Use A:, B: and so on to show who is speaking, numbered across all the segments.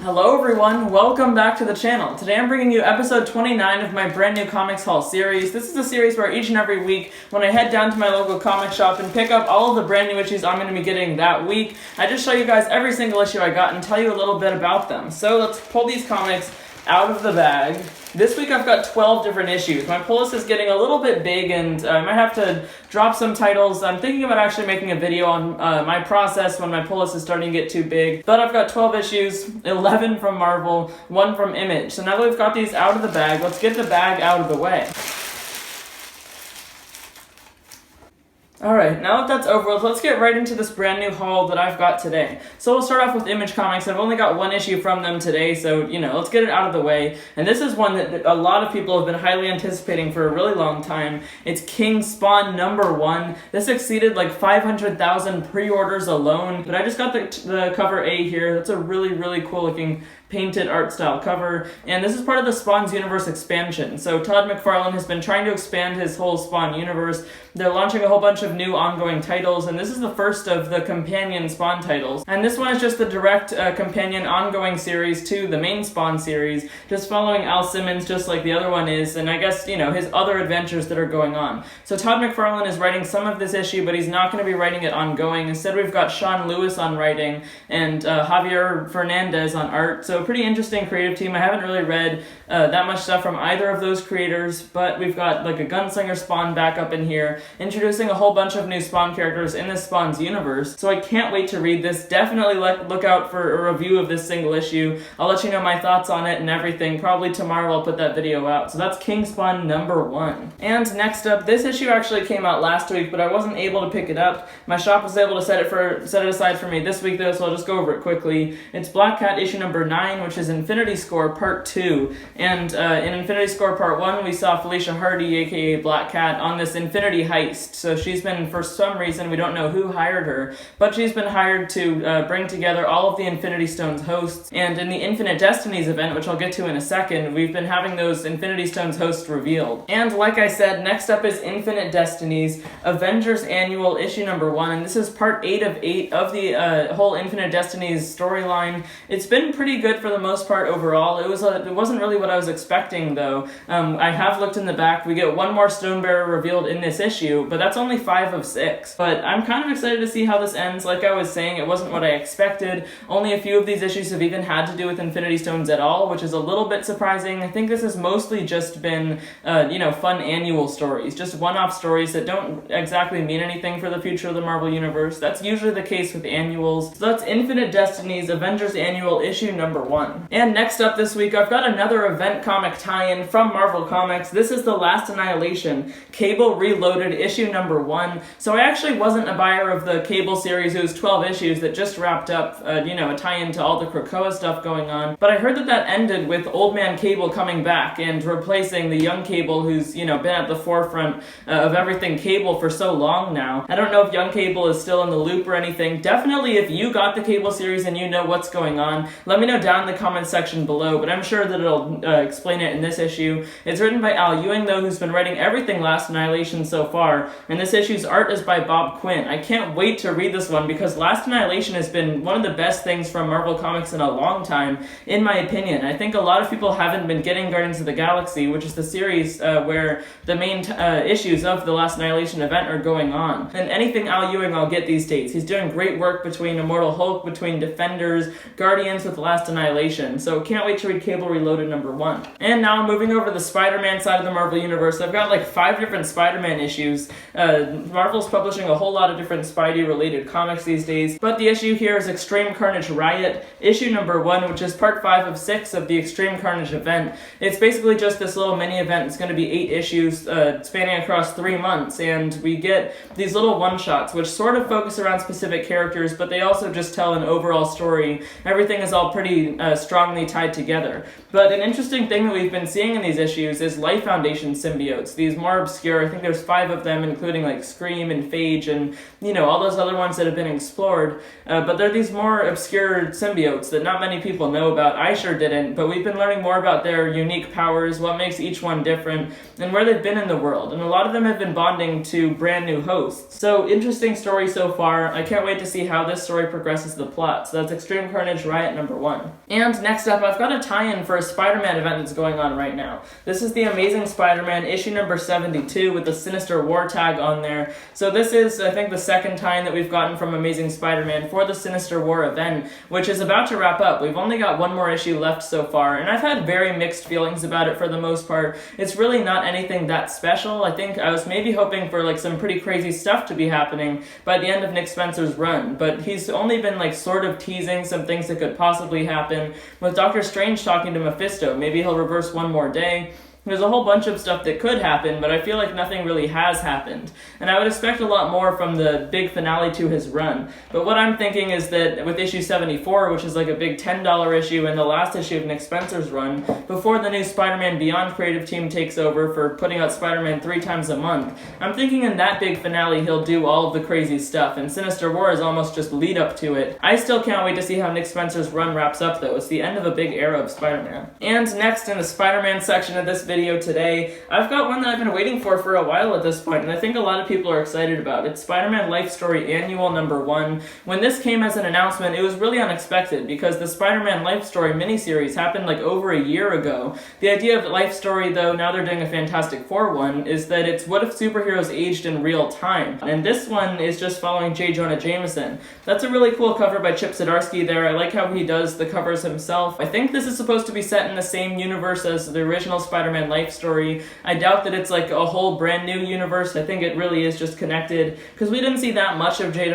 A: Hello everyone, welcome back to the channel. Today I'm bringing you episode 29 of my brand new Comics Haul series. This is a series where each and every week, when I head down to my local comic shop and pick up all of the brand new issues I'm going to be getting that week, I just show you guys every single issue I got and tell you a little bit about them. So let's pull these comics out of the bag. This week I've got 12 different issues. My pull list is getting a little bit big and I might have to drop some titles. I'm thinking about actually making a video on my process when my pull list is starting to get too big. But I've got 12 issues, 11 from Marvel, 1 from Image. So now that we've got these out of the bag, let's get the bag out of the way. Alright, now that that's over with, let's get right into this brand new haul that I've got today. So we'll start off with Image Comics. I've only got one issue from them today, so, let's get it out of the way. And this is one that a lot of people have been highly anticipating for a really long time. It's King Spawn #1. This exceeded like 500,000 pre-orders alone, but I just got the cover A here. That's a really, really cool looking painted art style cover, and this is part of the Spawn's universe expansion. So Todd McFarlane has been trying to expand his whole Spawn universe. They're launching a whole bunch of new ongoing titles, and this is the first of the companion Spawn titles. And this one is just the direct companion ongoing series to the main Spawn series, just following Al Simmons just like the other one is, and I guess, his other adventures that are going on. So Todd McFarlane is writing some of this issue, but he's not going to be writing it ongoing. Instead, we've got Sean Lewis on writing and Javier Fernandez on art. So pretty interesting creative team. I haven't really read that much stuff from either of those creators, but we've got like a Gunslinger Spawn back up in here, introducing a whole bunch of new Spawn characters in this Spawn's universe. So I can't wait to read this. Definitely look out for a review of this single issue. I'll let you know my thoughts on it and everything. Probably tomorrow I'll put that video out. So that's King Spawn #1. And next up, this issue actually came out last week, but I wasn't able to pick it up. My shop was able to set it aside for me this week though, so I'll just go over it quickly. It's Black Cat issue #9, which is Infinity Score Part 2. And in Infinity Score Part 1, we saw Felicia Hardy, aka Black Cat, on this Infinity Heist. So she's been, for some reason, we don't know who hired her, but she's been hired to bring together all of the Infinity Stones hosts. And in the Infinite Destinies event, which I'll get to in a second, we've been having those Infinity Stones hosts revealed. And like I said, next up is Infinite Destinies, Avengers Annual issue #1, and this is part 8 of 8 of the whole Infinite Destinies storyline. It's been pretty good for the most part overall. It wasn't really what I was expecting though. I have looked in the back. We get one more Stonebearer revealed in this issue, but that's only 5 of 6. But I'm kind of excited to see how this ends. Like I was saying, it wasn't what I expected. Only a few of these issues have even had to do with Infinity Stones at all, which is a little bit surprising. I think this has mostly just been, fun annual stories, just one-off stories that don't exactly mean anything for the future of the Marvel Universe. That's usually the case with annuals. So that's Infinite Destinies, Avengers Annual issue #1. And next up this week, I've got another event comic tie-in from Marvel Comics. This is The Last Annihilation, Cable Reloaded issue #1. So I actually wasn't a buyer of the Cable series. It was 12 issues that just wrapped up, a tie-in to all the Krakoa stuff going on. But I heard that ended with Old Man Cable coming back and replacing the young Cable who's, been at the forefront of everything Cable for so long now. I don't know if young Cable is still in the loop or anything. Definitely if you got the Cable series and you know what's going on, let me know down in the comments section below, but I'm sure that it'll explain it in this issue. It's written by Al Ewing though, who's been writing everything Last Annihilation so far, and this issue's art is by Bob Quinn. I can't wait to read this one because Last Annihilation has been one of the best things from Marvel Comics in a long time, in my opinion. I think a lot of people haven't been getting Guardians of the Galaxy, which is the series where the main issues of the Last Annihilation event are going on. And anything Al Ewing I'll get these days. He's doing great work between Immortal Hulk, between Defenders, Guardians with Last Annihilation. So can't wait to read Cable Reloaded #1. And now I'm moving over to the Spider-Man side of the Marvel Universe. I've got like 5 different Spider-Man issues. Marvel's publishing a whole lot of different Spidey-related comics these days, but the issue here is Extreme Carnage Riot, issue #1, which is part 5 of 6 of the Extreme Carnage event. It's basically just this little mini event. It's going to be 8 issues spanning across 3 months, and we get these little one-shots which sort of focus around specific characters, but they also just tell an overall story. Everything is all pretty strongly tied together. But an interesting thing that we've been seeing in these issues is Life Foundation symbiotes. These more obscure, I think there's 5 of them, including like Scream and Phage and, all those other ones that have been explored. But they're these more obscure symbiotes that not many people know about. I sure didn't, but we've been learning more about their unique powers, what makes each one different, and where they've been in the world. And a lot of them have been bonding to brand new hosts. So interesting story so far. I can't wait to see how this story progresses the plot. So that's Extreme Carnage Riot number 1. And next up, I've got a tie-in for a Spider-Man event that's going on right now. This is the Amazing Spider-Man issue number 72 with the Sinister War tag on there. So this is, I think, the second tie-in that we've gotten from Amazing Spider-Man for the Sinister War event, which is about to wrap up. We've only got one more issue left so far, and I've had very mixed feelings about it for the most part. It's really not anything that special. I think I was maybe hoping for like some pretty crazy stuff to be happening by the end of Nick Spencer's run, but he's only been like sort of teasing some things that could possibly happen, with Doctor Strange talking to Mephisto. Maybe he'll reverse one more day. There's a whole bunch of stuff that could happen, but I feel like nothing really has happened. And I would expect a lot more from the big finale to his run. But what I'm thinking is that with issue 74, which is like a big $10 issue and the last issue of Nick Spencer's run, before the new Spider-Man Beyond creative team takes over for putting out Spider-Man 3 times a month, I'm thinking in that big finale he'll do all of the crazy stuff, and Sinister War is almost just lead up to it. I still can't wait to see how Nick Spencer's run wraps up though. It's the end of a big era of Spider-Man. And next in the Spider-Man section of this video today, I've got one that I've been waiting for a while at this point, and I think a lot of people are excited about. It's Spider-Man Life Story Annual number 1. When this came as an announcement, it was really unexpected because the Spider-Man Life Story miniseries happened like over a year ago. The idea of Life Story, though, now they're doing a Fantastic Four one, is that it's what if superheroes aged in real time. And this one is just following J. Jonah Jameson. That's a really cool cover by Chip Zdarsky there. I like how he does the covers himself. I think this is supposed to be set in the same universe as the original Spider-Man Life Story. I doubt that it's like a whole brand new universe. I think it really is just connected, because we didn't see that much of J.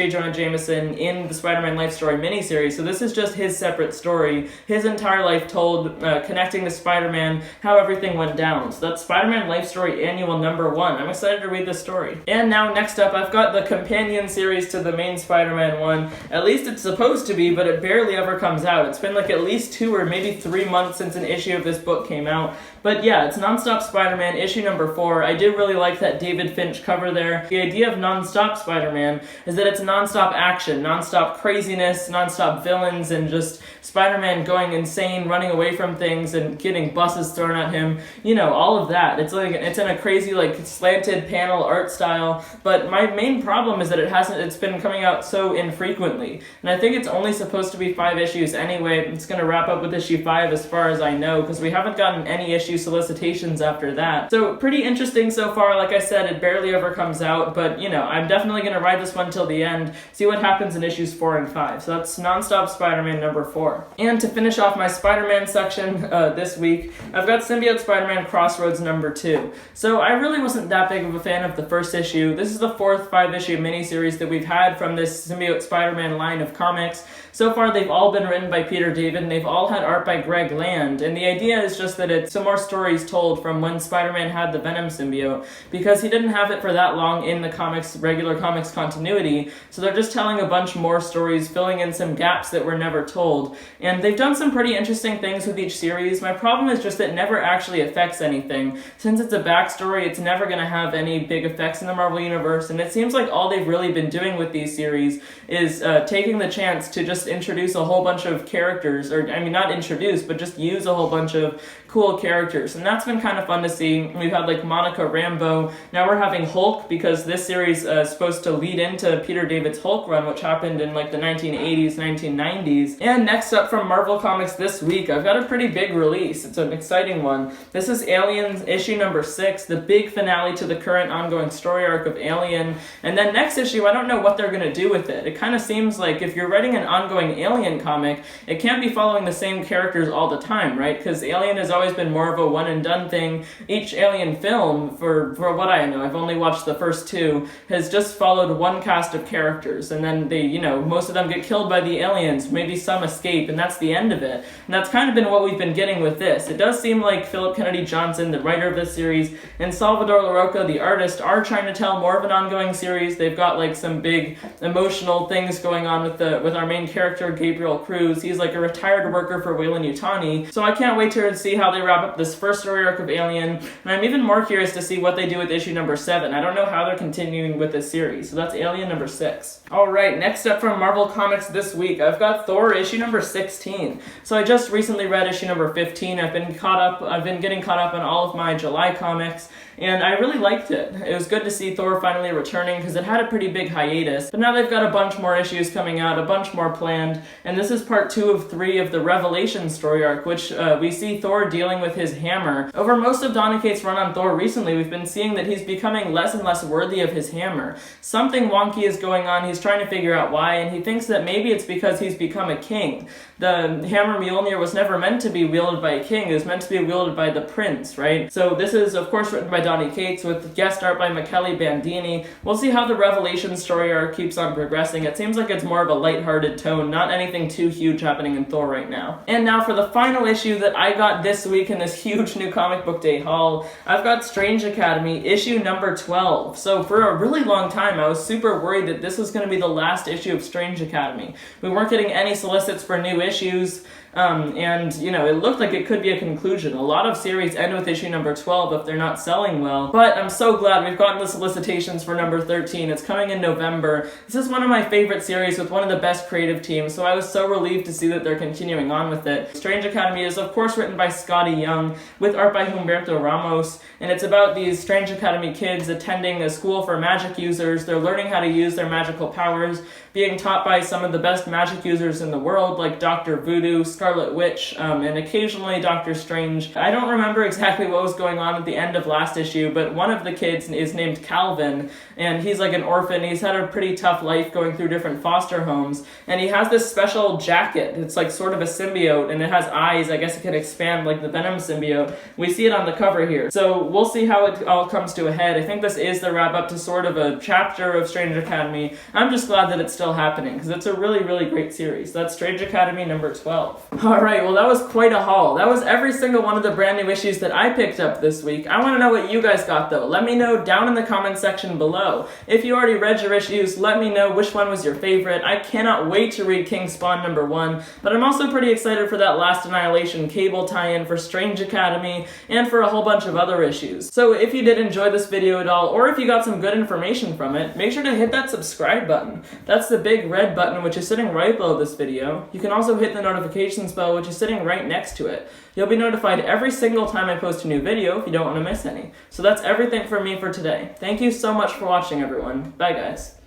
A: Jonah Jameson in the Spider-Man Life Story miniseries, so this is just his separate story, his entire life told, connecting to Spider-Man, how everything went down. So that's Spider-Man Life Story Annual number 1. I'm excited to read this story. And now next up, I've got the companion series to the main Spider-Man one. At least it's supposed to be, but it barely ever comes out. It's been like at least 2 or maybe 3 months since an issue of this book came out. But yeah, it's NonStop SpiderMan issue number 4. I did really like that David Finch cover there. The idea of NonStop SpiderMan is that it's non-stop action, non-stop craziness, non-stop villains, and just Spider-Man going insane, running away from things, and getting buses thrown at him. All of that. It's in a crazy, like, slanted panel art style. But my main problem is that it's been coming out so infrequently. And I think it's only supposed to be 5 issues anyway. It's going to wrap up with issue 5 as far as I know, because we haven't gotten any issue solicitations after that. So pretty interesting so far. Like I said, it barely ever comes out, but I'm definitely going to ride this one till the end, see what happens in issues 4 and 5. So that's NonStop SpiderMan number 4. And to finish off my Spider-Man section this week, I've got Symbiote Spider-Man Crossroads number 2. So I really wasn't that big of a fan of the first issue. This is the 4th 5-issue miniseries that we've had from this Symbiote Spider-Man line of comics. So far, they've all been written by Peter David, and they've all had art by Greg Land. And the idea is just that it's some more stories told from when Spider-Man had the Venom symbiote, because he didn't have it for that long in the regular comics continuity, so they're just telling a bunch more stories, filling in some gaps that were never told. And they've done some pretty interesting things with each series. My problem is just that it never actually affects anything. Since it's a backstory, it's never going to have any big effects in the Marvel Universe, and it seems like all they've really been doing with these series is taking the chance to just introduce a whole bunch of characters, or I mean not introduce, but just use a whole bunch of cool characters, and that's been kind of fun to see. We've had like Monica Rambeau, now we're having Hulk, because this series is supposed to lead into Peter David's Hulk run, which happened in like the 1980s, 1990s. And next up from Marvel Comics this week, I've got a pretty big release. It's an exciting one. This is Aliens issue number 6, the big finale to the current ongoing story arc of Alien. And then next issue, I don't know what they're going to do with it. It kind of seems like if you're writing an ongoing Alien comic, it can't be following the same characters all the time, right? Because Alien has always been more of a one-and-done thing. Each Alien film, for what I know, I've only watched the first 2, has just followed one cast of characters, and then they, most of them get killed by the aliens, maybe some escape, and that's the end of it. And that's kind of been what we've been getting with this. It does seem like Philip Kennedy Johnson, the writer of this series, and Salvador Larroca, the artist, are trying to tell more of an ongoing series. They've got like some big emotional things going on with our main character, Gabriel Cruz. He's like a retired worker for Weyland-Yutani, so I can't wait to see how they wrap up the this first story arc of Alien, and I'm even more curious to see what they do with issue number 7. I don't know how they're continuing with this series, so that's Alien number 6. Alright, next up from Marvel Comics this week, I've got Thor issue number 16. So I just recently read issue number 15. I've been getting caught up on all of my July comics, and I really liked it. It was good to see Thor finally returning because it had a pretty big hiatus, but now they've got a bunch more issues coming out, a bunch more planned, and this is part 2 of 3 of the Revelation story arc, which we see Thor dealing with his hammer. Over most of Donny Cates' run on Thor recently, we've been seeing that he's becoming less and less worthy of his hammer. Something wonky is going on, he's trying to figure out why, and he thinks that maybe it's because he's become a king. The hammer Mjolnir was never meant to be wielded by a king, it was meant to be wielded by the prince, right? So this is, of course, written by Donny Cates with guest art by Michele Bandini. We'll see how the Revelation story arc keeps on progressing. It seems like it's more of a lighthearted tone, not anything too huge happening in Thor right now. And now for the final issue that I got this week in this huge new comic book day haul, I've got Strange Academy issue number 12. So for a really long time, I was super worried that this was going to be the last issue of Strange Academy. We weren't getting any solicits for new issues, and, you know, it looked like it could be a conclusion. A lot of series end with issue number 12 if they're not selling well, but I'm so glad we've gotten the solicitations for number 13. It's coming in November. This is one of my favorite series with one of the best creative teams, so I was so relieved to see that they're continuing on with it. Strange Academy is, of course, written by Scotty Young, with art by Humberto Ramos, and it's about these Strange Academy kids attending a school for magic users. They're learning how to use their magical powers, being taught by some of the best magic users in the world, like Dr. Voodoo, Scarlet Witch, and occasionally Doctor Strange. I don't remember exactly what was going on at the end of last issue, but one of the kids is named Calvin, and he's like an orphan. He's had a pretty tough life going through different foster homes, and he has this special jacket. It's like sort of a symbiote, and it has eyes. I guess it can expand like the Venom symbiote. We see it on the cover here. So we'll see how it all comes to a head. I think this is the wrap-up to sort of a chapter of Strange Academy. I'm just glad that it's still happening, because it's a really, really great series. That's Strange Academy number 12. Alright, well that was quite a haul. That was every single one of the brand new issues that I picked up this week. I want to know what you guys got though. Let me know down in the comment section below. If you already read your issues, let me know which one was your favorite. I cannot wait to read King Spawn number 1, but I'm also pretty excited for that Last Annihilation Cable tie-in, for Strange Academy, and for a whole bunch of other issues. So if you did enjoy this video at all, or if you got some good information from it, make sure to hit that subscribe button. That's the big red button which is sitting right below this video. You can also hit the notifications bell which is sitting right next to it. You'll be notified every single time I post a new video if you don't want to miss any. So that's everything from me for today. Thank you so much for watching, everyone. Bye guys.